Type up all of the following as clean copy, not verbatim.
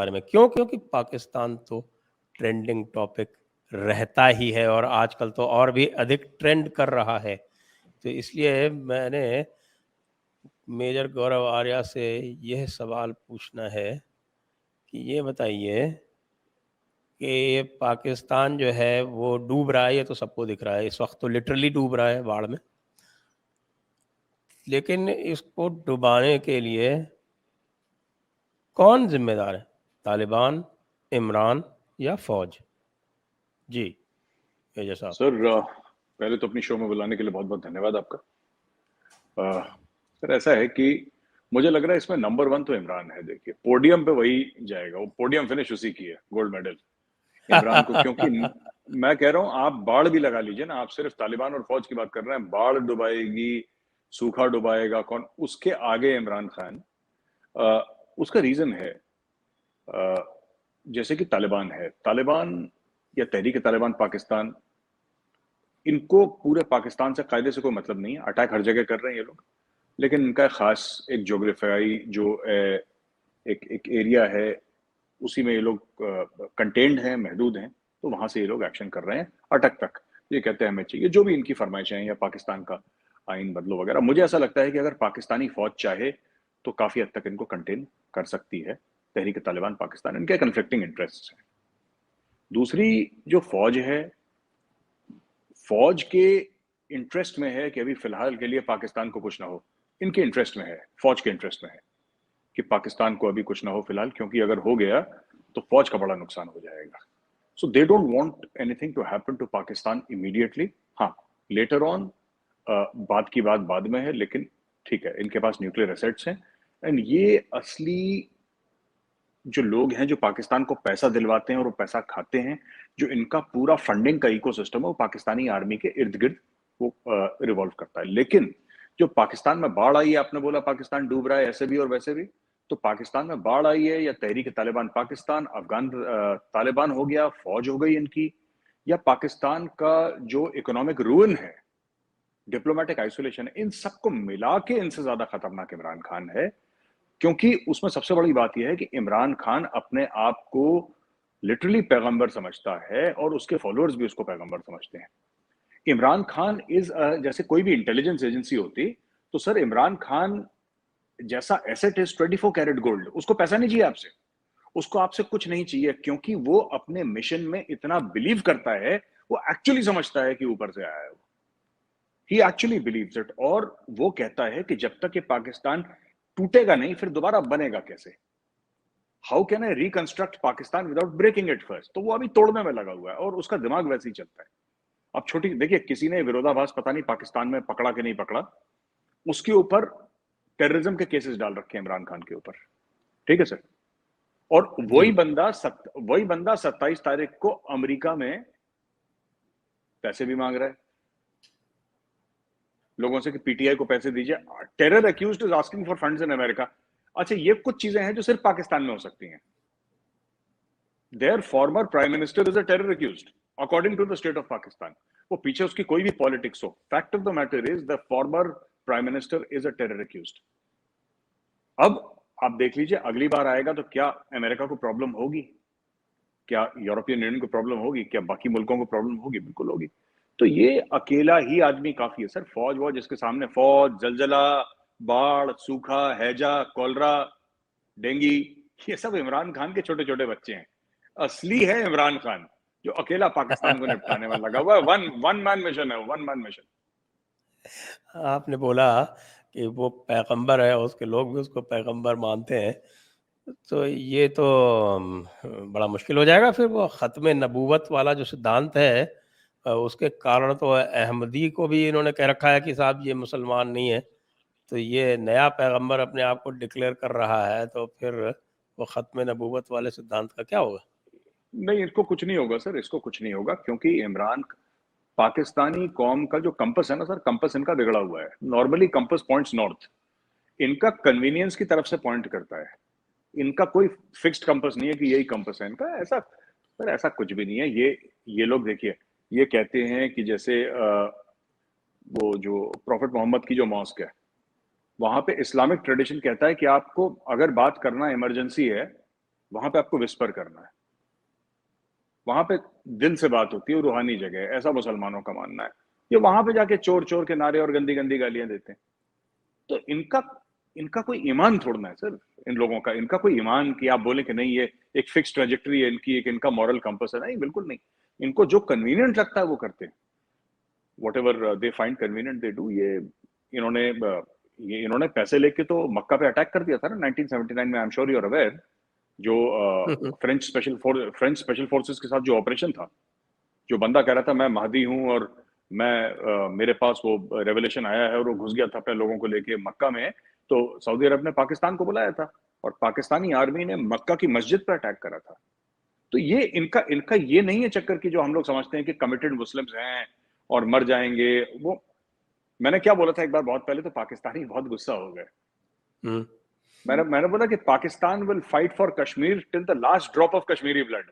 बारे में। क्यों? क्योंकि पाकिस्तान तो ट्रेंडिंग टॉपिक रहता ही है और आजकल तो और भी अधिक ट्रेंड कर रहा है। तो इसलिए मैंने मेजर गौरव आर्या से यह सवाल पूछना है कि ये बताइए कि पाकिस्तान जो है वो डूब रहा है, ये तो सबको दिख रहा है, इस वक्त तो लिटरली डूब रहा है बाढ़ में। लेकिन इसको डुबाने के लिए कौन जिम्मेदार है? तालिबान, इमरान या फौज? जी मेजर साहब। सर, पहले तो अपनी शो में बुलाने के लिए बहुत बहुत धन्यवाद आपका। सर, ऐसा है कि मुझे लग रहा है इसमें नंबर वन तो इमरान है। देखिए, पोडियम पे वही जाएगा, वो पोडियम फिनिश उसी की है, गोल्ड मेडल इमरान को। क्योंकि मैं कह रहा हूं, आप बाढ़ भी लगा लीजिए ना, आप सिर्फ तालिबान और फौज की बात कर रहे हैं, बाढ़ डुबाएगी, सूखा डुबाएगा कौन, उसके आगे इमरान खान। उसका रीजन है, जैसे कि तालिबान या तहरीक तालिबान पाकिस्तान, इनको पूरे पाकिस्तान से कायदे से कोई मतलब नहीं है। अटैक हर जगह कर रहे हैं ये लोग, लेकिन इनका खास एक जोग्राफियाई जो एक एक एरिया है, उसी में ये लोग कंटेन्ड हैं, महदूद हैं, तो वहां से ये लोग एक्शन कर रहे हैं अटक तक। ये कहते हैं हमें चाहिए, जो भी इनकी फरमाइशें हैं, या पाकिस्तान का आइन बदलो वगैरह। मुझे ऐसा लगता है कि अगर पाकिस्तानी फौज चाहे तो काफी हद तक इनको कंटेन कर सकती है तहरीक तालिबान पाकिस्तान। इनके कन्फ्लिक्टिंग इंटरेस्ट हैं। दूसरी जो फौज है, फौज के इंटरेस्ट में है कि अभी फिलहाल के लिए पाकिस्तान को कुछ ना हो। इनके इंटरेस्ट में है, फौज के इंटरेस्ट में है कि पाकिस्तान को अभी कुछ ना हो फिलहाल, क्योंकि अगर हो गया तो फौज का बड़ा नुकसान हो जाएगा। So they don't want anything to happen to Pakistan immediately. हाँ, लेटर ऑन बात की बात बाद में है, लेकिन ठीक है, इनके पास न्यूक्लियर एसेट्स हैं। एंड ये असली जो लोग हैं जो पाकिस्तान को पैसा दिलवाते हैं और वो पैसा खाते हैं, जो इनका पूरा फंडिंग का इकोसिस्टम है, वो पाकिस्तानी आर्मी के इर्द गिर्द वो रिवॉल्व करता है। लेकिन जो पाकिस्तान में बाढ़ आई है, आपने बोला पाकिस्तान डूब रहा है ऐसे भी और वैसे भी, तो पाकिस्तान में बाढ़ आई है या तहरीक तालिबान पाकिस्तान, अफगान तालिबान हो गया, फौज हो गई इनकी, या पाकिस्तान का जो इकोनॉमिक रूइन है, डिप्लोमेटिक आइसोलेशन है, इन सबको मिला के इनसे ज्यादा खतरनाक इमरान खान है। क्योंकि उसमें सबसे बड़ी बात यह है कि इमरान खान अपने आप को लिटरली पैगंबर समझता है और उसके फॉलोअर्स भी उसको पैगंबर समझते हैं। इमरान खान इज, जैसे कोई भी इंटेलिजेंस एजेंसी होती, तो सर इमरान खान जैसा एसेट इज 24 कैरेट गोल्ड। उसको पैसा नहीं चाहिए आपसे, उसको आपसे कुछ नहीं चाहिए, क्योंकि वो अपने मिशन में इतना बिलीव करता है, वो एक्चुअली समझता है कि ऊपर से आया है वो। ही एक्चुअली बिलीव्स इट, और वो कहता है कि जब तक ये पाकिस्तान टूटेगा नहीं, फिर दोबारा बनेगा कैसे? How can I reconstruct Pakistan without breaking it first? तो वो अभी तोड़ने में लगा हुआ है और उसका दिमाग वैसे ही चलता है। अब छोटी देखिए, किसी ने विरोधाभास पता नहीं पाकिस्तान में पकड़ा कि नहीं पकड़ा, उसके ऊपर टेररिज्म के केसेस डाल रखे हैं इमरान खान के ऊपर। ठीक है सर। और वही बंदा 27 तारीख को अमेरिका में पैसे भी मांग रहा है लोगों से कि पीटीआई को पैसे दीजिए। Terror accused is asking for funds in America. अच्छा, ये कुछ चीजें हैं जो सिर्फ पाकिस्तान में हो सकती हैं। Their former prime minister is a terror accused according to the state of Pakistan. वो पीछे उसकी कोई भी पॉलिटिक्स हो, fact of the matter is the former prime minister is a terror accused. अब आप देख लीजिए, अगली बार आएगा तो क्या अमेरिका को प्रॉब्लम होगी, क्या यूरोपियन यूनियन को प्रॉब्लम होगी, क्या बाकी मुल्कों को प्रॉब्लम होगी? बिल्कुल होगी। तो ये अकेला ही आदमी काफी है सर। फौज वौज इसके सामने, फौज, जलजला, बाढ़, सूखा, हैजा, कॉलरा, डेंगी, ये सब इमरान खान के छोटे छोटे बच्चे हैं। असली है इमरान खान जो अकेला पाकिस्तान को निपटाने में लगा हुआ है। वन मैन मिशन है, वन मैन मिशन। आपने बोला कि वो पैगंबर है, उसके लोग भी उसको पैगंबर मानते हैं, तो ये तो बड़ा मुश्किल हो जाएगा फिर। वो ख़त्म नबूवत वाला जो सिद्धांत है, उसके कारण तो अहमदी को भी इन्होंने कह रखा है कि साहब ये मुसलमान नहीं है, तो ये नया पैगंबर अपने आप को डिक्लेयर कर रहा है, तो फिर वो ख़त्म नबूवत वाले सिद्धांत का क्या होगा? नहीं, इसको कुछ नहीं होगा सर, इसको कुछ नहीं होगा, क्योंकि इमरान, पाकिस्तानी कौम का जो कंपस है ना सर, कंपस इनका बिगड़ा हुआ है। नॉर्मली कंपस पॉइंट्स नॉर्थ, इनका कन्वीनियंस की तरफ से पॉइंट करता है। इनका कोई फिक्स्ड कंपस नहीं है कि यही कंपस है इनका। ऐसा सर, ऐसा कुछ भी नहीं है। ये लोग देखिए, ये कहते हैं कि जैसे वो जो प्रॉफिट मोहम्मद की जो मॉस्क है, वहां पे इस्लामिक ट्रेडिशन कहता है कि आपको अगर बात करना इमरजेंसी है वहां पे आपको विस्पर करना है, वहां पे दिल से बात होती है, रूहानी जगह है, ऐसा मुसलमानों का मानना है। ये वहां पे जाके चोर चोर के नारे और गंदी गंदी गालियां देते हैं। तो इनका इनका कोई ईमान थोड़ना है सर, इन लोगों का इनका कोई ईमान कि आप बोले कि नहीं ये एक फिक्स ट्रेजेक्टरी है इनकी, एक इनका मॉरल कंपास है, नहीं बिल्कुल नहीं। इनको जो कन्वीनियंट लगता है वो करते हैं, what ever they find convenient they do. इन्होंने ये इन्होंने पैसे लेके तो मक्का पे अटैक कर दिया था ना 1979 में, I am sure you are aware. जो फ्रेंच स्पेशल फोर्सेस के साथ जो ऑपरेशन था, जो बंदा कह रहा था मैं महदी हूं और मेरे पास वो रेवलेशन आया है, और वो घुस गया था अपने लोगों को लेके मक्का में, तो सऊदी अरब ने पाकिस्तान को बुलाया था और पाकिस्तानी आर्मी ने मक्का की मस्जिद पर अटैक करा था। तो ये इनका इनका ये नहीं है चक्कर की जो हम लोग समझते हैं कि कमिटेड मुस्लिम्स हैं और मर जाएंगे। वो मैंने क्या बोला था एक बार बहुत पहले, तो पाकिस्तानी बहुत गुस्सा हो गए। मैंने बोला कि Pakistan will fight for Kashmir till the last drop of Kashmiri blood,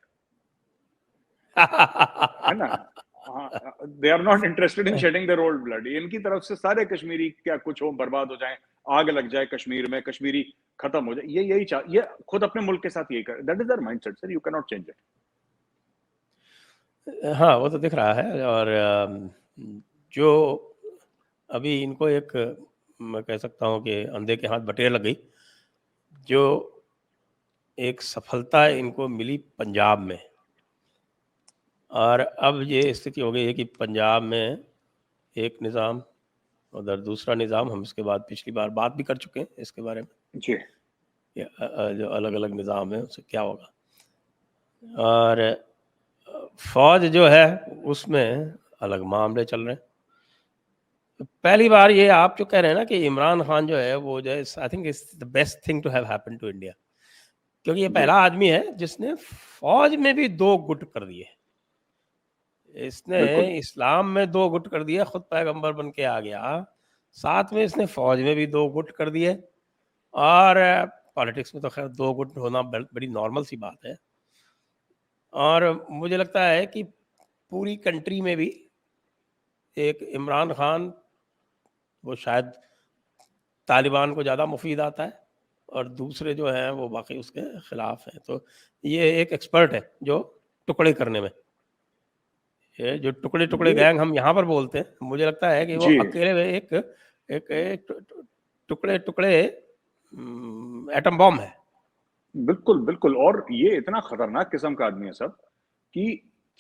है ना। They are not interested in shedding their old blood. इनकी तरफ से सारे कश्मीरी क्या कुछ हो, बर्बाद हो जाए, आग लग जाए कश्मीर में, कश्मीरी खत्म हो जाए, ये खुद अपने मुल्क के साथ यही कर, that is there mindset sir, you can not change it. हाँ, वो तो दिख रहा है। और जो अभी इनको एक, मैं कह सकता हूँ कि अंधे के हाथ बटेर लग गई। जो एक सफलता इनको मिली पंजाब में, और अब ये स्थिति हो गई है कि पंजाब में एक निज़ाम, उधर दूसरा निज़ाम। हम इसके बाद पिछली बार बात भी कर चुके हैं इसके बारे में, जी जो अलग अलग निज़ाम है उससे क्या होगा। और फौज जो है उसमें अलग मामले चल रहे हैं। पहली बार ये आप जो कह रहे हैं ना कि इमरान खान जो है वो जो है, I think it's the best thing to have happen to India, क्योंकि ये जी पहला आदमी है जिसने फौज में भी 2 गुट कर दिए। इसने बिल्कुल इस्लाम में 2 गुट कर दिए, खुद पैगंबर बन के आ गया, साथ में इसने फौज में भी 2 गुट कर दिए। और पॉलिटिक्स में तो खैर 2 गुट होना बड़ी नॉर्मल सी बात है। और मुझे लगता है कि पूरी कंट्री में भी एक इमरान खान, वो शायद तालिबान को ज़्यादा मुफीद आता है, और दूसरे जो हैं वो बाकी उसके खिलाफ हैं। तो ये एक एक्सपर्ट है जो टुकड़े करने में। ये जो टुकड़े टुकड़े ये गैंग हम यहाँ पर बोलते हैं, मुझे लगता है कि वो जी अकेले में एक टुकड़े टुकड़े एटम बॉम्ब है। बिल्कुल बिल्कुल। और ये इतना खतरनाक किस्म का आदमी है सब कि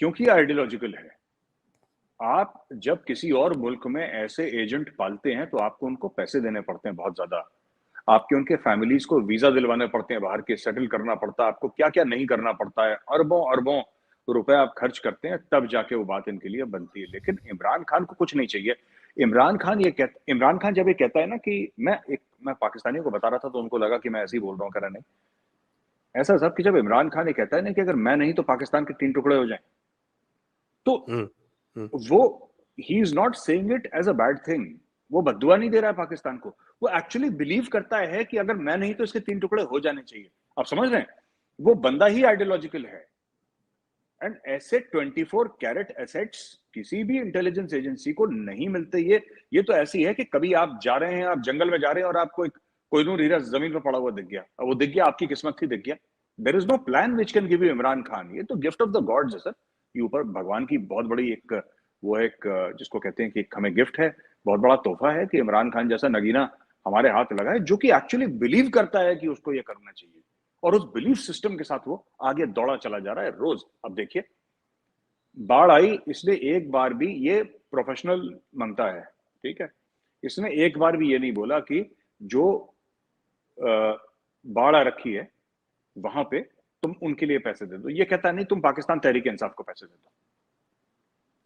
क्योंकि आइडियोलॉजिकल है। आप जब किसी और मुल्क में ऐसे एजेंट पालते हैं तो आपको उनको पैसे देने पड़ते हैं बहुत ज्यादा, आपके उनके फैमिलीज को वीजा दिलवाने पड़ते हैं, बाहर के सेटल करना पड़ता है, आपको क्या क्या नहीं करना पड़ता है, अरबों अरबों रुपए आप खर्च करते हैं, तब जाके वो बात इनके लिए बनती है। लेकिन इमरान खान को कुछ नहीं चाहिए। इमरान खान जब ये कहता है ना कि मैं पाकिस्तानियों को बता रहा था तो उनको लगा कि मैं ऐसे ही बोल रहा हूँ, करा नहीं ऐसा सब कि जब इमरान खान ये कहता है ना कि अगर मैं नहीं तो पाकिस्तान के 3 टुकड़े हो जाएं, तो हम्म, हम्म, वो he is not saying it as a bad thing. वो बद्दुआ नहीं दे रहा है पाकिस्तान को, वो एक्चुअली बिलीव करता है कि अगर मैं नहीं तो इसके 3 टुकड़े हो जाने चाहिए। आप समझ रहे हैं, वो बंदा ही आइडियोलॉजिकल है। एंड ऐसे 24 कैरेट एसेट्स किसी भी इंटेलिजेंस एजेंसी को नहीं मिलते। ये तो ऐसी है कि कभी आप जा रहे हैं, आप जंगल में जा रहे हैं और आपको एक कोहिनूर हीरा जमीन पर पड़ा हुआ दिख गया, वो दिख गया, आपकी किस्मत थी, दिख गया। There is no plan which can give you Imran Khan. ये तो गिफ्ट ऑफ द गॉड्स है सर, ये ऊपर भगवान की बहुत बड़ी एक, वो एक जिसको कहते हैं कि हमें गिफ्ट है, बहुत बड़ा तोहफा है कि इमरान खान जैसा नगीना हमारे हाथ लगा है, जो कि एक्चुअली बिलीव करता है कि उसको ये करना चाहिए, और उस बिलीफ सिस्टम के साथ वो आगे दौड़ा चला जा रहा है रोज। अब देखिए, बाढ़ आई, इसने एक बार भी, ये प्रोफेशनल मांगता है, ठीक है, इसने एक बार भी ये नहीं बोला कि जो बाढ़ आ रखी है वहां पे तुम उनके लिए पैसे दे दो। ये कहता नहीं, तुम पाकिस्तान तहरीक इंसाफ को पैसे दे दो।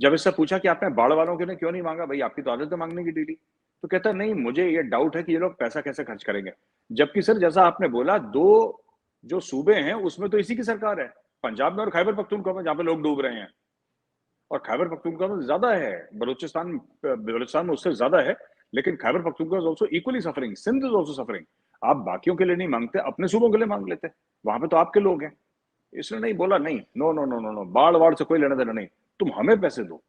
जब इससे पूछा कि आपने बाढ़ वालों के लिए क्यों नहीं मांगा, भाई आपकी तो आदत है मांगने की डेली, तो कहता नहीं, मुझे ये डाउट है कि ये लोग पैसा कैसे खर्च करेंगे। जबकि सर जैसा आपने बोला, 2 जो सूबे हैं उसमें तो इसी की सरकार है, पंजाब में और खैबर पख्तूनख्वा में, जहां पे लोग डूब रहे हैं। और खैबर पख्तूनख्वा में ज्यादा है, बलूचिस्तान में उससे ज्यादा है, लेकिन Khyber Pakhtunkhwa is also equally suffering, Sindh is also suffering. आप बाकियों के लिए नहीं मांगते, अपने सूबों के लिए मांग लेते, वहां पे तो आपके लोग हैं। इसने नहीं बोला, नहीं, no no no no no, बाढ़ वाड़ से कोई लेना देना नहीं, तुम हमें पैसे दो।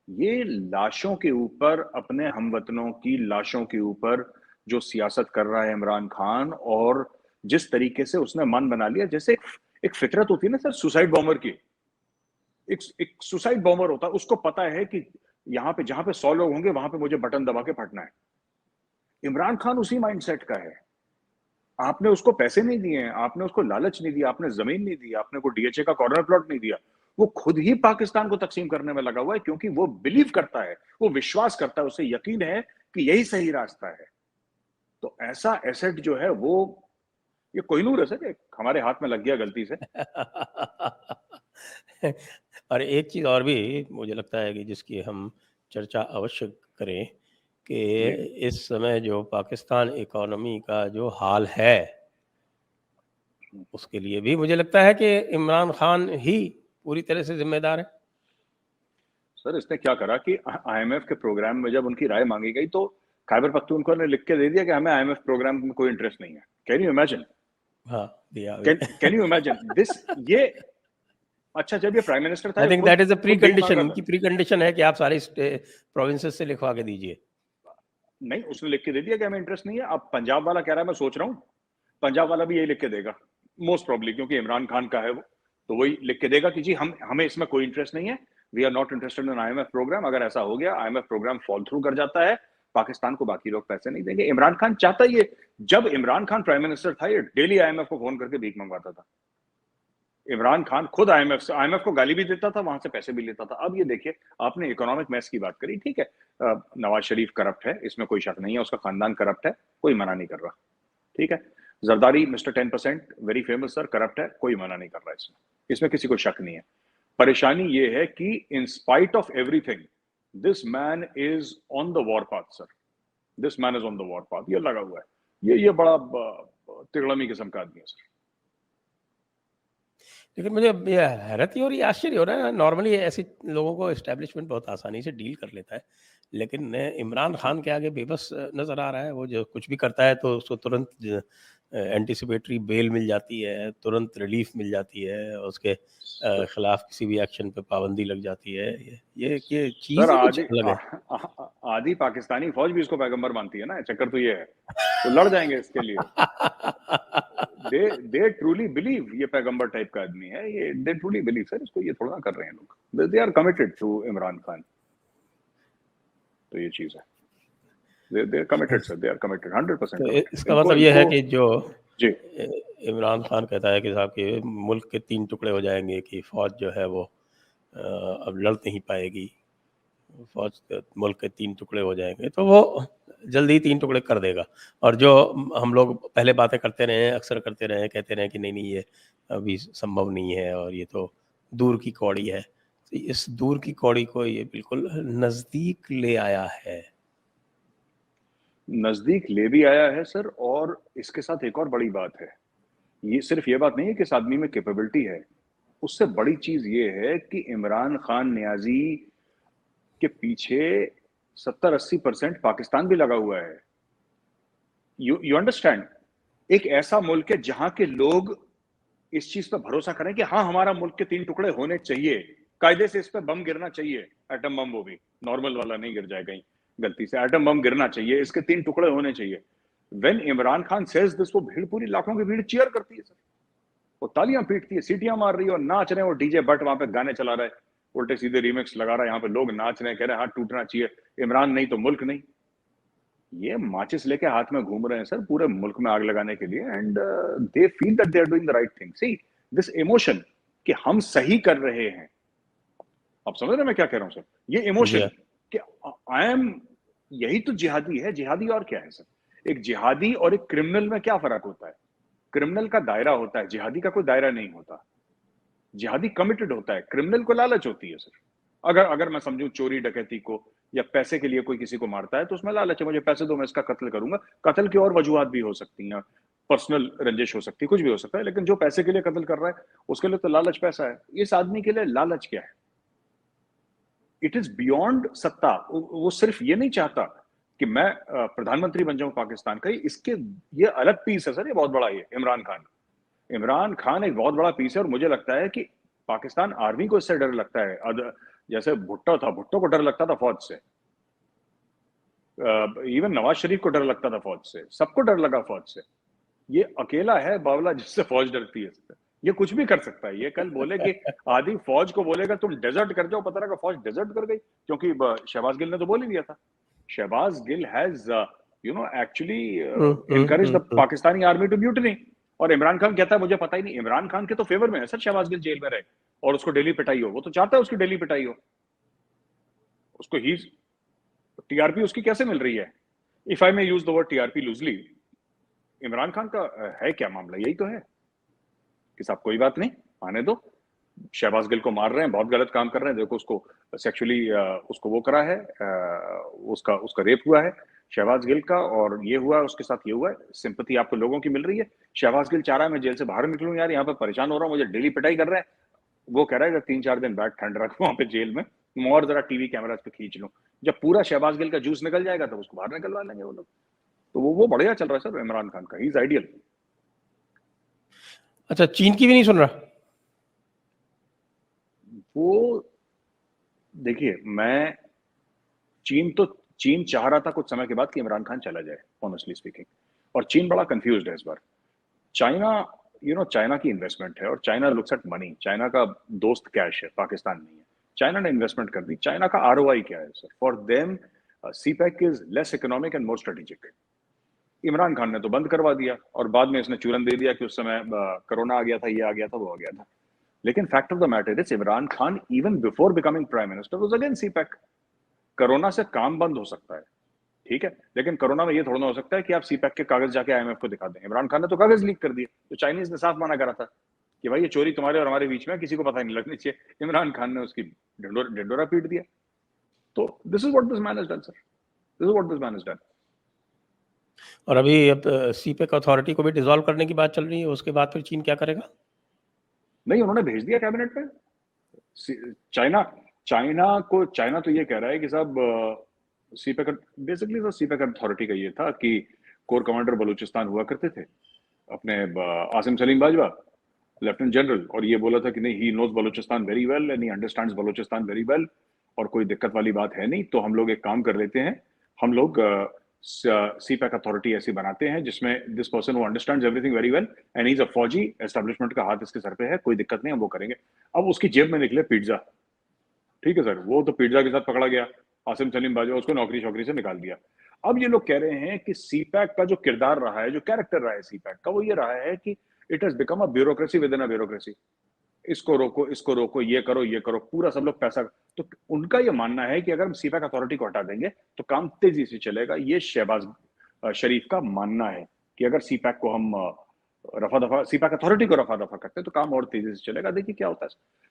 ये लाशों के ऊपर, अपने हमवतनों की लाशों के ऊपर जो सियासत कर रहा है इमरान खान, और जिस तरीके से उसने मन बना लिया, जैसे एक फितरत होती है ना सर सुसाइड बॉम्बर की, एक सुसाइड बॉम्बर होता है, उसको पता है कि यहाँ पे जहां पे 100 लोग होंगे वहां पे मुझे बटन दबा के फटना है। इमरान खान उसी माइंडसेट का है। आपने उसको पैसे नहीं दिए हैं, आपने उसको लालच नहीं दिया, आपने जमीन नहीं दी, आपने को डीएचए का कॉर्नर प्लॉट नहीं दिया, वो खुद ही पाकिस्तान को तकसीम करने में लगा हुआ है, क्योंकि वो बिलीव करता है, वो विश्वास करता है, उसे यकीन है कि यही सही रास्ता है। तो ऐसा एसेट जो है वो, ये कोहिनूर है सर, हमारे हाथ में लग गया गलती से। और एक चीज और भी मुझे लगता है कि जिसकी हम चर्चा अवश्य करें कि जी इस समय जो पाकिस्तान इकोनॉमी का जो हाल है, उसके लिए भी मुझे लगता है कि इमरान खान ही पूरी तरह से जिम्मेदार है। सर, इसने क्या करा कि आईएमएफ के प्रोग्राम में जब उनकी राय मांगी गई तो खैबर पख्तूनख्वा ने लिख के दे दिया कि हमें आईएमएफ प्रोग्राम में कोई इंटरेस्ट नहीं है। Can you imagine? हाँ, दिया भी। Can you imagine this? ये अच्छा, जब ये प्राइम मिनिस्टर था, आई ये थिंक खुद दैट इज अ प्री खुद यही मांग कंडीशन, रहा इनकी था। प्री कंडीशन है कि आप सारी प्रोविंसेस से लिखवा के दीजिए। नहीं, उसने लिख के दे दिया कि हमें इंटरेस्ट नहीं है। अब पंजाब वाला कह रहा है, मैं सोच रहा हूँ पंजाब वाला भी यही लिख के देगा मोस्ट प्रॉब्ली, क्योंकि इमरान खान का है वो, तो वही लिख के देगा कि जी हमें इसमें कोई इंटरेस्ट नहीं है, we are not interested in IMF programme. अगर ऐसा हो गया, आईएमएफ प्रोग्राम फॉल थ्रू कर जाता है, पाकिस्तान को बाकी लोग पैसे नहीं देंगे। इमरान खान चाहता ही है, जब इमरान खान प्राइम मिनिस्टर था, ये डेली आईएमएफ को फोन करके भीख मंगवाता था। इमरान खान खुद आईएमएफ को गाली भी देता था, वहां से पैसे भी लेता था। अब ये देखिए, आपने इकोनॉमिक मैस की बात करी, ठीक है, नवाज शरीफ करप्ट है, इसमें कोई शक नहीं है, उसका खानदान करप्ट है, कोई मना नहीं कर रहा, ठीक है। Zardari mister 10% very famous sir, corrupt है, कोई मना नहीं कर रहा इसमें, इसमें किसी को शक नहीं है। परेशानी ये है कि in spite of everything, this man is on the war path sir, this man is on the war path, ये लगा हुआ है, ये बड़ा तिगड़मी किस्म का आदमी है सर। लेकिन मुझे ये हैरत ही हो रही है, आश्चर्य हो रहा है। नॉर्मली ऐसे लोगों को एस्टेब्लिशमेंट बहुत आसानी से डील कर लेता है, लेकिन इमरान खान के आगे बेबस नज़र आ रहा है। वो जो कुछ भी करता है तो उसको तुरंत एंटिसिपेटरी बेल मिल जाती है, तुरंत रिलीफ मिल जाती है, उसके खिलाफ किसी भी एक्शन पे पाबंदी लग जाती है। ये सर चीज़ ही कुछ अलग है। आधी पाकिस्तानी फौज भी इसको पैगंबर मानती है ना, चक्कर तो ये है, वो लड़ जाएंगे इसके लिए। दे ट्रूली बिलीव ये पैगंबर टाइप का आदमी है, ये दे ट्रूली बिलीव सर, इसको ये थोड़ा कर रहे हैं लोग, they are committed to Imran Khan. तो ये चीज है, they are committed sir, they are committed 100% तो कमिटेड। इसका इनको मतलब ये है इनको कि जो जी इमरान खान कहता है कि साहब कि मुल्क के 3 टुकड़े हो जाएंगे, कि फ़ौज जो है वो अब लड़ नहीं पाएगी, फ़ौज मुल्क के 3 टुकड़े हो जाएंगे, तो वो जल्दी ही 3 टुकड़े कर देगा। और जो हम लोग पहले बातें करते रहे हैं, अक्सर करते रहे हैं, कहते रहे हैं कि नहीं ये अभी संभव नहीं है और ये तो दूर की कौड़ी है, तो इस दूर की कौड़ी को ये बिल्कुल नज़दीक ले आया है। नजदीक ले भी आया है सर, और इसके साथ एक और बड़ी बात है, ये सिर्फ ये बात नहीं है कि इस आदमी में कैपेबिलिटी है, उससे बड़ी चीज ये है कि इमरान खान नियाजी के पीछे 70-80% पाकिस्तान भी लगा हुआ है। You understand? एक ऐसा मुल्क है जहां के लोग इस चीज पर भरोसा करें कि हाँ, हमारा मुल्क के 3 टुकड़े होने चाहिए, कायदे से इस पे बम गिरना चाहिए, एटम बम, वो भी नॉर्मल वाला नहीं गिर जाए कहीं गलती से, एटम बम गिरना चाहिए, इसके 3 टुकड़े होने चाहिए। When Imran Khan says this, वो भीड़, पूरी लाखों की भीड़ चीयर करती है सर, वो तालियां पीटती है, सीटियां मार रही है और नाच रहे हैं। वो डीजे बट वहां पे गाने चला रहा है, उल्टे सीधे रीमिक्स लगा रहा है, यहाँ पे लोग नाच रहे हैं, कह रहे हैं हाथ टूटना चाहिए, इमरान नहीं तो मुल्क नहीं। ये माचिस लेके हाथ में घूम रहे हैं सर पूरे मुल्क में आग लगाने के लिए, and they feel that they are doing the right thing. See this emotion कि हम सही कर रहे हैं, आप समझ रहे हैं मैं क्या कह रहा हूं सर? ये जी इमोशन हाँ। कि आई एम, यही तो जिहादी है। जिहादी और क्या है सर? एक जिहादी और एक क्रिमिनल में क्या फर्क होता है? क्रिमिनल का दायरा होता है, जिहादी का कोई दायरा नहीं होता। जिहादी कमिटेड होता है, क्रिमिनल को लालच होती है सर। अगर अगर मैं समझूं चोरी डकैती को, या पैसे के लिए कोई किसी को मारता है, तो उसमें लालच है, मुझे पैसे दो मैं इसका कत्ल करूंगा। कत्ल की और वजूहात भी हो सकती हैं, पर्सनल रंजिश हो सकती है, कुछ भी हो सकता है, लेकिन जो पैसे के लिए कत्ल कर रहा है उसके लिए तो लालच पैसा है। इस आदमी के लिए लालच क्या है? इट इज बियॉन्ड सत्ता। वो सिर्फ ये नहीं चाहता कि मैं प्रधानमंत्री बन जाऊं पाकिस्तान का, इसके ये अलग पीस है सर, ये बहुत बड़ा। ये इमरान खान एक बहुत बड़ा पीस है, और मुझे लगता है कि पाकिस्तान आर्मी को इससे डर लगता है। जैसे भुट्टो था, भुट्टो को डर लगता था फौज से, इवन नवाज शरीफ को डर लगता था फौज से, सबको डर लगा फौज से। ये अकेला है बावला जिससे फौज डरती है। ये कुछ भी कर सकता है। ये कल बोले कि आदि फौज को बोलेगा तुम डेजर्ट कर जाओ, पता लगा फौज डेजर्ट कर गई, क्योंकि शहबाज गिल ने तो बोल ही दिया था। Shahbaz Gill has actually encourage the Pakistani army to mutiny. और इमरान खान कहता है मुझे पता ही नहीं। इमरान खान के तो फेवर में है सर शहबाज गिल जेल में रहे और उसको डेली पिटाई हो। वो तो चाहता है उसकी डेली पिटाई हो। उसको ही टीआरपी उसकी कैसे मिल रही है? If I may use the word TRP loosely, Imran Khan का है क्या मामला? यही तो है कि साहब कोई बात नहीं, आने दो, शहबाज गिल को मार रहे हैं, बहुत गलत काम कर रहे हैं, देखो उसको सेक्सुअली उसको वो करा है, उसका उसका रेप हुआ है शहबाज गिल का, और ये हुआ है उसके साथ, ये हुआ है। सिंपैथी आपको लोगों की मिल रही है। शहबाज गिल चाह रहा है मैं जेल से बाहर निकलूं यार, यहाँ पे परेशान हो रहा हूँ, मुझे डेली पिटाई कर रहा है। वो कह रहा है कि 3-4 दिन बैठ ठंड रख वहां पे जेल में, और जरा टीवी कैमराज पे खींच लूं। जब पूरा शहबाज गिल का जूस निकल जाएगा तब उसको बाहर निकलवा लेंगे वो लोग। तो वो बढ़िया चल रहा है सर इमरान खान का, ही इज आइडियल। अच्छा, चीन की भी नहीं सुन रहा? वो देखिए, मैं चीन चाह रहा था कुछ समय के बाद कि इमरान खान चला जाए, ऑनेस्टली स्पीकिंग, और चीन बड़ा कंफ्यूज्ड है इस बार। चाइना, चाइना की इन्वेस्टमेंट है और China looks at money. China का दोस्त कैश है, पाकिस्तान नहीं है। चाइना ने इन्वेस्टमेंट कर दी। चाइना का आरओआई क्या है sir? For them CPEC is less economic and more strategic. Imran Khan ने तो बंद करवा दिया और बाद में इसने चूरन दे दिया कि उस समय कोरोना आ गया था, ये आ गया था, वो आ गया था। लेकिन fact of the matter is Imran Khan even before becoming prime minister was against CPEC. Corona से काम बंद हो सकता है, ठीक है, लेकिन कोरोना में ये थोड़ा ना हो सकता है कि आप सीपैक के कागज जाके आईएमएफ को दिखा दें। इमरान खान ने तो कागज लीक कर दिए, तो चाइनीज ने साफ मना करा था कि भाई ये चोरी तुम्हारे और हमारे बीच में, किसी को पता नहीं लगनी चाहिए। इमरान खान ने उसकी ढिंडोरा पीट दिया। तो this is what this man has done sir, this is what this man has done. और अभी अब सीपेक अथॉरिटी को भी डिसॉल्व करने की बात चल रही है, उसके बाद फिर चीन क्या करेगा? नहीं, उन्होंने भेज दिया कैबिनेट में। चाइना चाइना तो ये कह रहा है कि साहब सीपैक, बेसिकली तो सीपैक अथॉरिटी का ये था कि कोर कमांडर बलूचिस्तान हुआ करते थे अपने आसिम सलीम बाजवा, लेफ्टिनेंट जनरल, और ये बोला था कि नहीं, he knows Balochistan very well and he understands Balochistan very well, और कोई दिक्कत वाली बात है नहीं। तो हम लोग एक काम कर लेते हैं, हम लोग सीपैक अथॉरिटी ऐसी बनाते हैं जिसमें this person who understands everything very well and he is a फौजी, एस्टेब्लिशमेंट का हाथ इसके सर पे है, कोई दिक्कत नहीं, हम वो करेंगे। अब उसकी जेब में निकले पिज्जा, ठीक है सर, वो तो पिज्जा के साथ पकड़ा गया, आसिम सलीम बाजवा, उसको नौकरी शौकरी से निकाल दिया। अब ये लोग कह रहे हैं कि सीपैक का जो किरदार रहा है, जो कैरेक्टर रहा है सीपैक का, वो ये रहा है कि it has become a bureaucracy with in a bureaucracy. इसको रोको, ये करो, पूरा सब लोग पैसा। तो उनका ये मानना है कि अगर हम सीपैक अथॉरिटी को हटा देंगे तो काम तेजी से चलेगा। ये शहबाज शरीफ का मानना है कि अगर सीपैक को हम रफा दफा, सीपैक अथॉरिटी को रफा दफा करते हैं तो काम और तेजी से चलेगा। देखिए क्या होता है।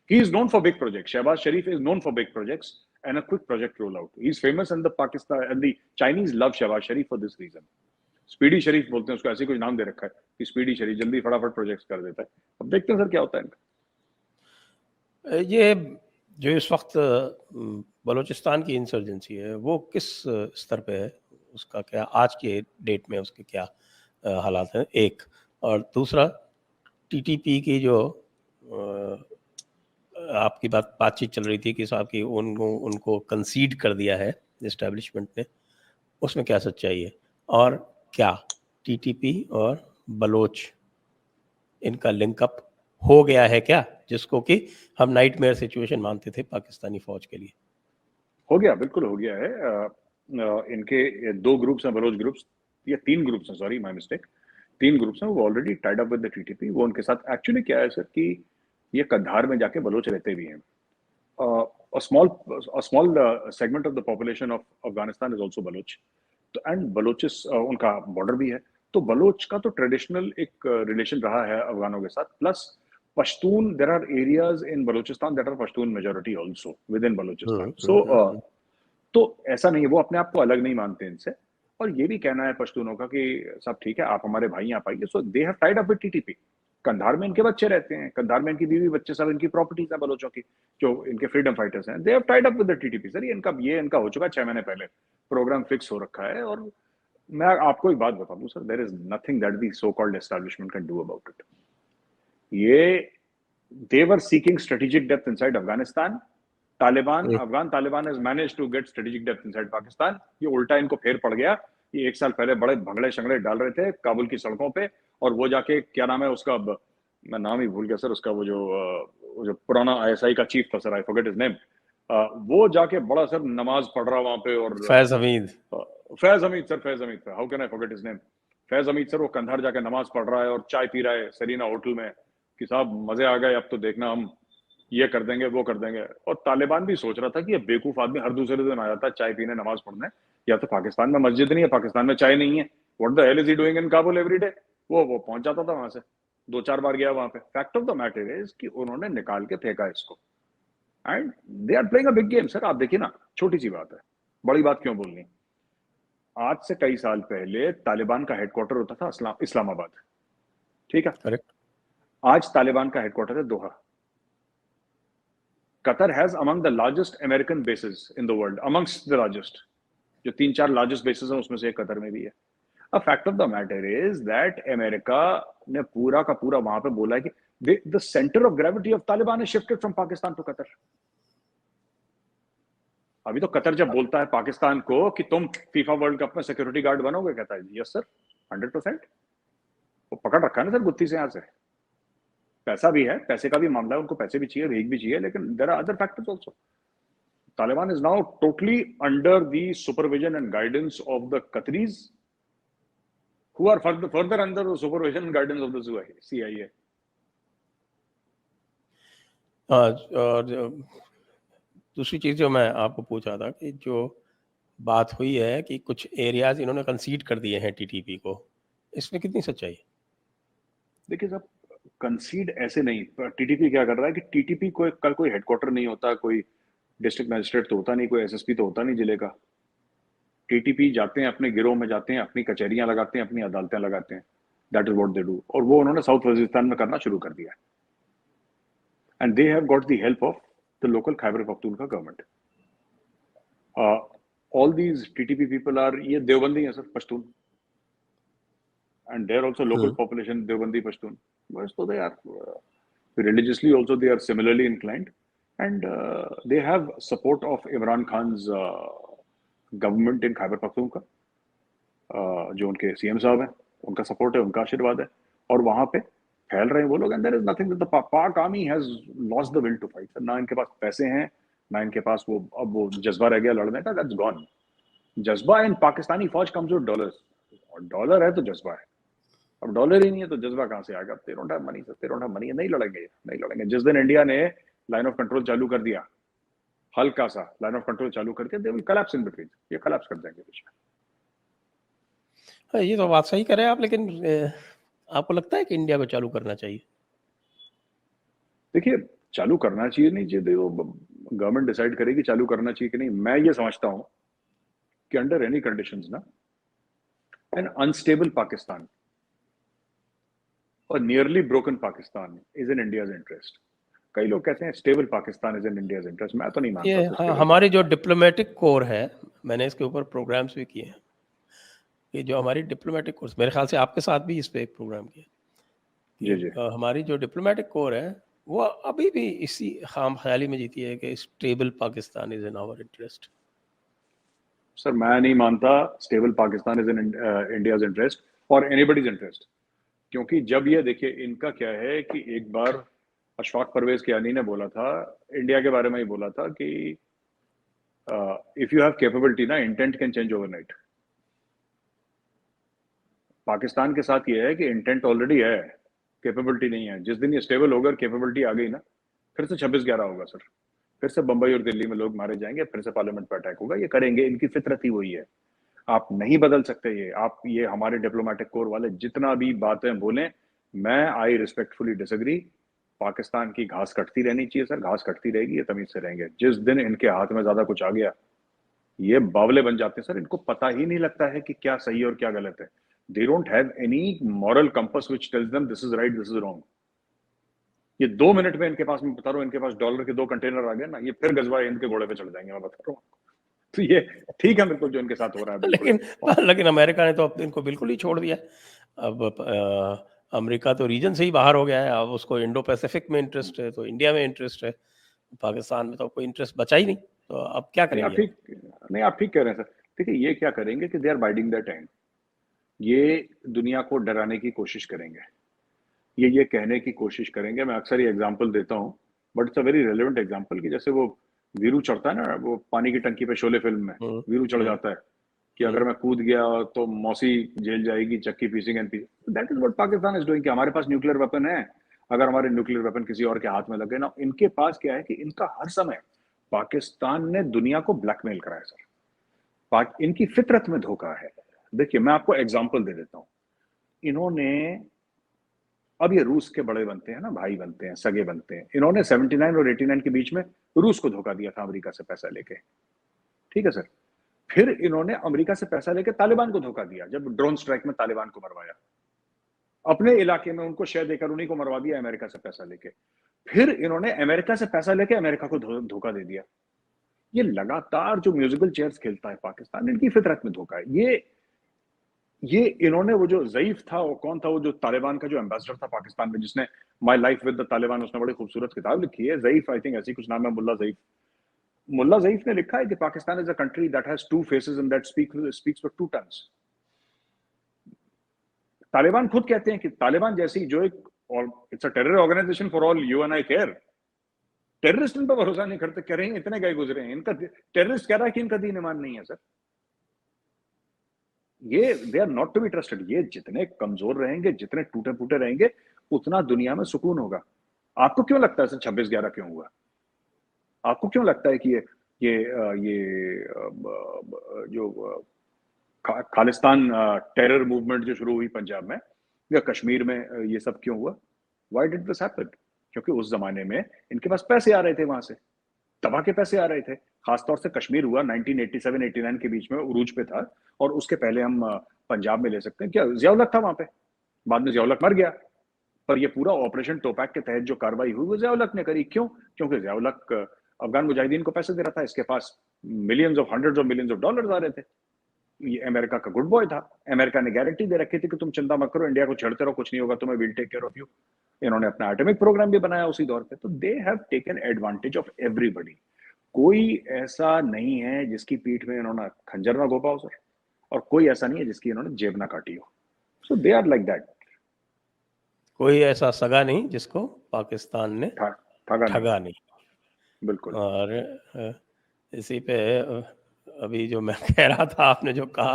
He is known for big project, Shahbaz Sharif is known for big projects and a quick project roll out. He is famous in the Pakistan and the Chinese love Shahbaz Sharif for this reason. Speedy Sharif बोलते हैं उसको, ऐसे कुछ नाम दे रखा है कि स्पीडी शरीफ जल्दी फटाफट प्रोजेक्ट्स कर देता है। अब देखते हैं सर क्या होता है इनका। ये जो इस वक्त बलूचिस्तान की इंसर्जेंसी है वो किस स्तर पे है, उसका क्या आज के डेट में उसके क्या हालात हैं, एक। और दूसरा, टीटीपी की जो आपकी बातचीत चल रही थी कि साहब की उनको कंसीड कर दिया है एस्टेब्लिशमेंट ने, उसमें क्या सच्चाई है? और क्या टीटीपी और बलोच इनका लिंकअप हो गया है क्या, जिसको कि हम नाइटमेयर सिचुएशन मानते थे पाकिस्तानी फौज के लिए? हो गया, बिल्कुल हो गया है। इनके 2 ग्रुप्स हैं, बलोच ग्रुप्स, या 3 ग्रुप्स हैं, सॉरी माय मिस्टेक, 3 ग्रुप्स हैं। वो already Tide up with the TTP. वो उनके साथ एक्चुअली क्या है सर कि ये कंधार में जाके बलोच रहते भी हैं। a small segment of the population of Afghanistan is also Baloch. तो एंड बलोचिस उनका बॉर्डर भी है। तो बलोच का तो ट्रेडिशनल एक रिलेशन रहा है अफगानों के साथ। Plus Pashtun, there are areas in Balochistan that are Pashtun majority also within Balochistan. So तो ऐसा नहीं है, वो अपने आप को अलग नहीं मानते इनसे। और ये भी कहना है पश्तूनों का कि सब ठीक है, आप हमारे भाई, आप आइए। So they have tied up with TTP. Kandahar में इनके बच्चे रहते हैं, कंधार में इनकी बीवी बच्चे, सब इनकी प्रॉपर्टीज है बलोचों की, जो इनके फ्रीडम फाइटर्स हैं। दे have tied up with the TTP sir. ये इनका हो चुका 6 महीने पहले, प्रोग्राम फिक्स हो रखा है। और मैं आपको एक बात बता दूं sir, there is nothing that the so called establishment can do about it. ये they were seeking strategic depth inside Afghanistan. Afghan Taliban has managed to get strategic depth inside Pakistan. ये उल्टा इनको फेर पड़ गया ये 1 साल पहले बड़े भगड़े शंगड़े डाल रहे थे काबुल की सड़कों पे, और वो जाके क्या नाम है उसका, मैं नाम ही भूल गया सर उसका, वो जो पुराना आईएसआई का चीफ था sir, I forget his name, वो जाके बड़ा सर नमाज पढ़ रहा वहां पे, और Faiz Hamid, Faiz Hamid sir, Faiz Hamid sir, how can I forget his name, Faiz Hamid sir, वो कंधार जाके नमाज पढ़ रहा है और चाय पी रहा है सरीना होटल में कि साहब मजे आ गए, अब तो देखना हम ये कर देंगे वो कर देंगे। और तालिबान भी सोच रहा था कि ये बेवकूफ आदमी हर दूसरे दिन आ जाता है चाय पीने नमाज पढ़ने, या तो पाकिस्तान में मस्जिद नहीं है, पाकिस्तान में चाय नहीं है, what the hell is he doing in Kabul every day. वो पहुंच जाता था वहां से, 2-4 बार गया वहां पे। Fact of the matter is कि उन्होंने निकाल के फेंका इसको, and they are playing a big game sir. आप देखिए ना, छोटी सी बात है, बड़ी बात क्यों बोलनी। आज से कई साल पहले तालिबान का हेडक्वार्टर होता था इस्लामाबाद, ठीक है। करेक्ट। आज तालिबान का हेडक्वार्टर है Doha. Qatar has among the largest American bases in the world, amongst the largest, जो 3-4 लार्जेस्ट बेसेस हैं उसमें से एक कतर में भी है। A fact of the matter is that America ने पूरा का पूरा वहां पे बोला है कि the centre of gravity of Taliban is shifted from Pakistan to Qatar. अभी तो कतर जब बोलता है पाकिस्तान को कि तुम फीफा वर्ल्ड कप में सिक्योरिटी गार्ड बनोगे, कहता है यस सर 100%। वो पकड़ रखा है ना सर गुत्थी से, यहां से पैसा भी है, पैसे का भी मामला है, उनको पैसे भी चाहिए, भीख भी चाहिए, लेकिन there are other factors also. Taliban is now totally under the supervision and guidance of the Qataris, who are further under the supervision and guidance of the CIA. और दूसरी चीज जो मैं आपको पूछा था कि जो बात हुई है कि कुछ एरियाज इन्होंने कंसीड कर दिए हैं टीटीपी को, इसमें कितनी सच्चाई है? देखिए साहब, कंसीड ऐसे नहीं, टीटीपी क्या कर रहा है कि टीटीपी को कल कोई हेडक्वार्टर नहीं होता, कोई डिस्ट्रिक्ट मजिस्ट्रेट तो होता नहीं, कोई एसएसपी तो होता नहीं जिले का। टीटीपी जाते हैं अपने गिरोह में, जाते हैं अपनी कचहरियां लगाते हैं, अपनी अदालतें लगाते हैं, that is what they do. और वो उन्होंने साउथ वजीरिस्तान में करना शुरू कर दिया है, and they have got the help of the local Khyber Pakhtunkhwa government. All these TTP people are, ये देवबंदी है sir, Pashtun, and they're also local population, Deobandi Pashtun. So they are religiously also they are similarly inclined, and they have support of Imran Khan's government in Khyber Pakhtunkhwa, जो उनके CM साहब हैं, उनका support है, उनका आशीर्वाद है, और वहां पे फैल रहे हैं वो लोग। And there is nothing that the Pak army has lost the will to fight. ना इनके पास पैसे हैं, ना इनके पास वो अब वो जज्बा रह गया लड़ने का, दैट्स गॉन। जज्बा इन पाकिस्तानी फौज कम्स विद डॉलर्स, और डॉलर है तो जज्बा है। अब डॉलर ही नहीं है तो जज्बा कहां से आएगा? They don't have money sir, they don't have money, नहीं लड़ेंगे, नहीं लड़ेंगे। जिस दिन इंडिया ने लाइन ऑफ कंट्रोल चालू कर दिया, हल्का सा लाइन ऑफ कंट्रोल चालू करके, they will collapse in between, ये कोलैप्स कर देंगे बीच में। हाँ, ये तो बात सही कर रहे हैं आप, लेकिन आपको लगता है कि इंडिया को चालू करना चाहिए? देखिए, चालू करना चाहिए नहीं चाहिए, वो गवर्नमेंट डिसाइड करेगी चालू करना चाहिए कि नहीं। मैं ये समझता हूं कि अंडर एनी कंडीशंस ना, एन अनस्टेबल पाकिस्तान और nearly broken Pakistan is in India's interest. कई लोग कहते हैं stable Pakistan is in India's interest, मैं तो नहीं मानता। ये हाँ, हमारे जो डिप्लोमेटिक कोर है, मैंने इसके ऊपर प्रोग्राम्स भी किए हैं, ये जो हमारी डिप्लोमेटिक कोर्स, मेरे ख्याल से आपके साथ भी इस पे एक प्रोग्राम किया जी जी। हमारी जो डिप्लोमेटिक कोर है वो अभी भी इसी खाम ख्याली में जीती है कि stable Pakistan is in our interest. Sir मैं नहीं मानता stable Pakistan is in India's interest और एनीबडीज इंटरेस्ट। क्योंकि जब ये देखिए, इनका क्या है कि एक बार अशफाक परवेज कियानी ने बोला था, इंडिया के बारे में ही बोला था कि इफ यू हैव कैपेबिलिटी ना, intent can change overnight. Pakistan के साथ ये है कि इंटेंट ऑलरेडी है, कैपेबिलिटी नहीं है। जिस दिन ये स्टेबल होगा, कैपेबिलिटी आ गई ना, फिर से 26/11 होगा सर, फिर से बंबई और दिल्ली में लोग मारे जाएंगे, फिर से पार्लियामेंट पर अटैक होगा। ये करेंगे, इनकी फितरत ही वही है, आप नहीं बदल सकते ये। आप ये हमारे डिप्लोमेटिक कोर वाले जितना भी बातें बोलें, मैं आई रिस्पेक्टफुली डिसएग्री। पाकिस्तान की घास कटती रहनी चाहिए सर, घास कटती रहेगी, ये तमीज से रहेंगे। जिस दिन इनके हाथ में ज्यादा कुछ आ गया, ये बावले बन जाते हैं सर, इनको पता ही नहीं लगता है कि क्या सही और क्या गलत है। They don't have any moral compass which tells them this is right, this is wrong. ये 2 मिनट में इनके पास, मैं बता रहा हूँ, इनके पास डॉलर के 2 कंटेनर आ गए ना, ये फिर गजवा हिंद के घोड़े पे चढ़ जाएंगे, मैं बता रहा हूँ। तो ये ठीक है बिल्कुल जो इनके साथ हो रहा है, लेकिन अमेरिका ने तो अब इनको बिल्कुल ही छोड़ दिया। अब अमेरिका तो रीजन से ही बाहर हो गया है, अब उसको इंडो पैसिफिक में इंटरेस्ट है, तो इंडिया में इंटरेस्ट है, पाकिस्तान में तो कोई इंटरेस्ट बचा ही नहीं, तो अब क्या नहीं आप करेंगे? ठीक नहीं आप ठीक कह रहे हैं सर। देखिए ये क्या करेंगे कि they are biding the time, ये दुनिया को डराने की कोशिश करेंगे, ये कहने की कोशिश करेंगे। मैं अक्सर ये एग्जांपल देता हूँ, but it's a very relevant example, कि जैसे वो वीरू चढ़ता है ना, वो पानी की टंकी पे शोले फिल्म में हम्म, वीरू चढ़ हम्म, जाता है कि अगर मैं कूद गया तो मौसी जेल जाएगी, चक्की पीसेंगे and that is what Pakistan is doing, कि हमारे पास न्यूक्लियर वेपन है, अगर हमारे न्यूक्लियर वेपन किसी और के हाथ में लगे ना, इनके पास क्या है कि इनका हर समय पाकिस्तान ने दुनिया को ब्लैकमेल करा है सर। इनकी फितरत में धोखा है। देखिए मैं आपको एग्जांपल दे देता हूँ, इन्होंने, अब ये रूस के बड़े बनते हैं ना, भाई बनते हैं, सगे बनते हैं, इन्होंने 79 और 89 के बीच में रूस को धोखा दिया था अमेरिका से पैसा लेके, ठीक है सर। फिर इन्होंने अमेरिका से पैसा लेके तालिबान को धोखा दिया, जब ड्रोन स्ट्राइक में तालिबान को मरवाया, अपने इलाके में उनको शेयर देकर उन्हीं को मरवा दिया अमेरिका से पैसा लेके। फिर इन्होंने अमेरिका से पैसा लेके अमेरिका को धोखा दे दिया। ये लगातार जो म्यूजिकल चेयर्स खेलता है पाकिस्तान, इनकी फितरत में धोखा है। ये इन्होंने, वो जो ज़ईफ था, वो कौन था, वो जो तालिबान का जो एम्बेसडर था पाकिस्तान में, जिसने my life with the Taliban, उसने बड़ी खूबसूरत किताब लिखी है, ज़ईफ, आई थिंक ऐसी कुछ नाम है, मुल्ला ज़ईफ। मुल्ला ज़ईफ ने लिखा है कि Pakistan is a country that has two faces and that speaks with two tongues. Taliban खुद कहते हैं कि तालिबान जैसी जो एक, और it's a terror organisation for all you and I care, terrorist इन पर भरोसा नहीं करते, कह रहे हैं इतने गए गुजरे हैं, इनका टेररिस्ट कह रहा है कि इनका दीन ईमान नहीं है सर। ये they are not to be trusted. ये जितने कमजोर रहेंगे, जितने टूटे फूटे रहेंगे, उतना दुनिया में सुकून होगा। आपको क्यों लगता है सर 26/11 क्यों हुआ? आपको क्यों लगता है कि जो खालिस्तान टेरर मूवमेंट जो शुरू हुई पंजाब में या कश्मीर में, ये सब क्यों हुआ? Why did this happen? क्योंकि उस जमाने में इनके पास पैसे आ रहे थे, वहां से दबा के पैसे आ रहे थे। खासतौर से कश्मीर हुआ 1987-89 के बीच में, उरूज पे था। और उसके पहले हम पंजाब में ले सकते हैं, क्या जियाउल हक था वहां पे, बाद में जियाउल हक मर गया, पर ये पूरा ऑपरेशन टोपैक के तहत जो कार्रवाई हुई वो जियाउल हक ने करी। क्यों? क्योंकि जियाउल हक अफगान मुजाहिदीन को पैसे दे रहा था, इसके पास hundreds of millions of dollars आ रहे थे। ये अमेरिका का गुड बॉय था, अमेरिका ने गारंटी दे रखी थी कि तुम चिंता मत करो, इंडिया को छेड़ते रहो, कुछ नहीं होगा तुम्हें, will take care of you. इन्होंने अपना एटॉमिक प्रोग्राम भी बनाया उसी दौर पे। तो they have taken advantage of everybody. कोई ऐसा नहीं है जिसकी पीठ में इन्होंने खंजर ना घोपा हो सर, और कोई ऐसा नहीं है जिसकी इन्होंने जेब ना काटी हो। सो दे आर लाइक दैट। कोई ऐसा सगा नहीं जिसको पाकिस्तान ने ठगा नहीं, ठगा नहीं। बिल्कुल। और इसी पे अभी जो मैं कह रहा था, आपने जो कहा,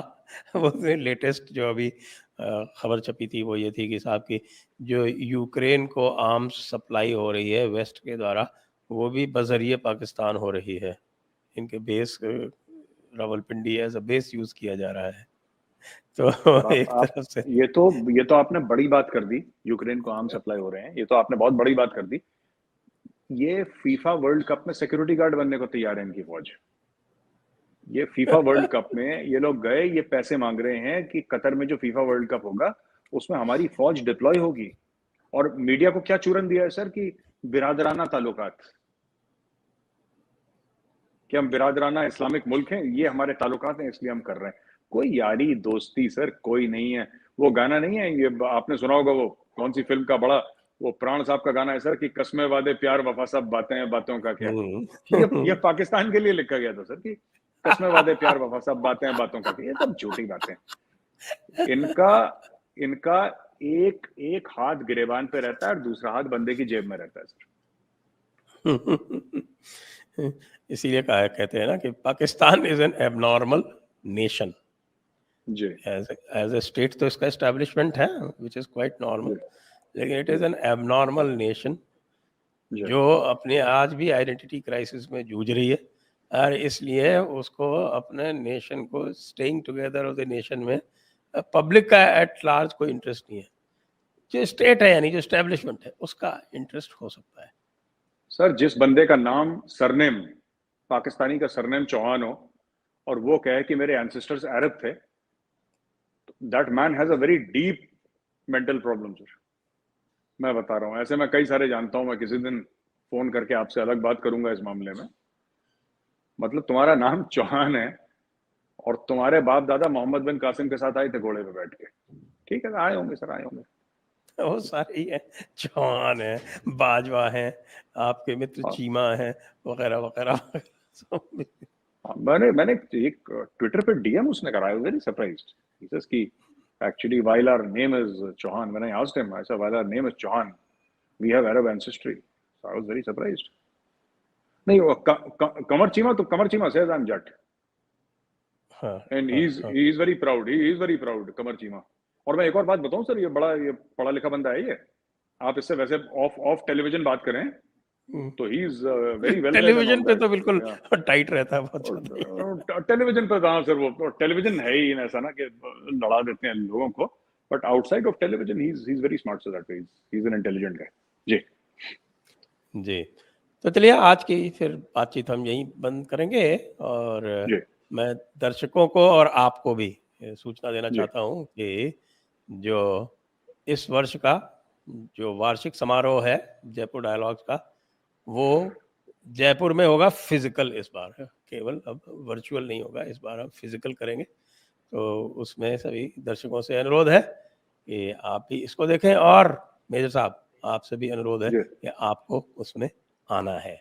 वो लेटेस्ट जो अभी खबर छपी थी वो ये थी कि साहब की जो यूक्रेन को आर्म्स सप्लाई हो रही है वेस्ट के द्वारा, वो भी बजरिए पाकिस्तान हो रही है। इनके base Rawalpindi as a base use किया जा रहा है। तो सर एक आप तरफ से ये तो आपने बड़ी बात कर दी, यूक्रेन को आर्म सप्लाई हो रहे हैं, ये तो आपने बहुत बड़ी बात कर दी। ये फीफा वर्ल्ड कप में सिक्योरिटी गार्ड बनने को तैयार है इनकी फौज। ये फीफा वर्ल्ड कप में ये लोग गए, ये पैसे मांग रहे हैं कि कतर में जो फीफा वर्ल्ड कप होगा उसमें हमारी फौज डिप्लॉय होगी। और मीडिया को क्या चूरन दिया है सर कि बिरादराना ताल्लुकात, कि हम बिरादराना इस्लामिक मुल्क हैं, ये हमारे ताल्लुकात हैं इसलिए हम कर रहे हैं। कोई यारी दोस्ती सर कोई नहीं है। वो गाना नहीं है, ये आपने सुना होगा, वो कौन सी फिल्म का, बड़ा वो प्राण साहब का गाना है सर, कि कस्में वादे प्यार वफा सब बातें हैं, बातों का क्या। ये पाकिस्तान के लिए लिखा गया था सर, कि कस्में वादे प्यार वफा सब बातें हैं, बातों का क्या। ये सब झूठी बातें। इनका इनका एक एक हाथ गिरेबान पे रहता है और दूसरा हाथ बंदे की जेब में रहता है सर। इसीलिए कहा कहते हैं ना कि Pakistan is an abnormal nation. जी एज ए स्टेट तो इसका एस्टेब्लिशमेंट है विच इज क्वाइट नॉर्मल, जी लेकिन इट जी इज एन एबनॉर्मल नेशन जी जो अपने आज भी आइडेंटिटी क्राइसिस में जूझ रही है। और इसलिए उसको अपने नेशन को staying together of the nation में पब्लिक का एट लार्ज कोई इंटरेस्ट नहीं है। जो स्टेट है यानी जो एस्टेब्लिशमेंट है उसका इंटरेस्ट हो सकता है। सर, जिस बंदे का नाम सरनेम, पाकिस्तानी का सरनेम चौहान हो, और वो कहे कि मेरे एंसेस्टर्स अरब थे, that man has a very deep mental problem sir. मैं बता रहा हूँ, ऐसे मैं कई सारे जानता हूँ। मैं किसी दिन फोन करके आपसे अलग बात करूंगा इस मामले में। मतलब तुम्हारा नाम चौहान है और तुम्हारे बाप दादा मोहम्मद बिन कासिम के साथ आए थे घोड़े पे बैठ के। ठीक है, आए होंगे सर, आए होंगे। वो सारे ही है, चौहान है, बाजवा है, आपके मित्र और चीमा है, वगैरह वगैरह सब। मैंने एक ट्विटर पे डीएम उसने करा, I was very surprised. He says कि actually while our name is Chauhan, when I asked him, I said while our name is Chauhan, we have Arab ancestry. So I was very surprised. नहीं, वो Qamar Cheema says I am Jat, हाँ, and हाँ, he is very proud, he is very proud, Qamar Cheema. और मैं एक और बात बताऊं सर, ये पढ़ा लिखा बंदा है ये। आप इससे वैसे ऑफ टेलीविजन बात करें तो ही is very well read and television all पे तो दैट। बिल्कुल टाइट रहता है बहुत ज्यादा। टेलीविजन पर कहाँ सर, वो टेलीविजन है ही ऐसा ना कि लड़ा देते हैं लोगों को, but outside of television he is very smart, so that he is an intelligent guy. जी जी, तो चलिए आज की फिर बातचीत हम यहीं बंद करेंगे, और जी मैं दर्शकों को और आपको भी सूचना देना जी चाहता हूँ कि जो इस वर्ष का जो वार्षिक समारोह है जयपुर डायलॉग्स का, वो जयपुर में होगा फिजिकल इस बार, केवल अब वर्चुअल नहीं होगा, इस बार हम फिजिकल करेंगे। तो उसमें सभी दर्शकों से अनुरोध है कि आप भी इसको देखें, और मेजर साहब आपसे भी अनुरोध है जी कि आपको उसमें आना है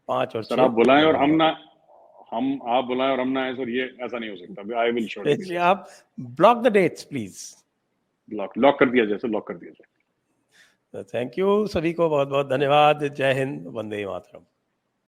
5 और सर, 6 आप बुलाएं और हम नवंबर। ना, आप बुलाएं और हम ना आए सर, ये ऐसा नहीं हो सकता। आई विल श्योरली बी इसलिए देयर। आप block the dates please. Lock कर दिया जाए सर, लॉक कर दिया जाए। थैंक यू, सभी को बहुत बहुत धन्यवाद। जय हिंद, वंदे मातरम।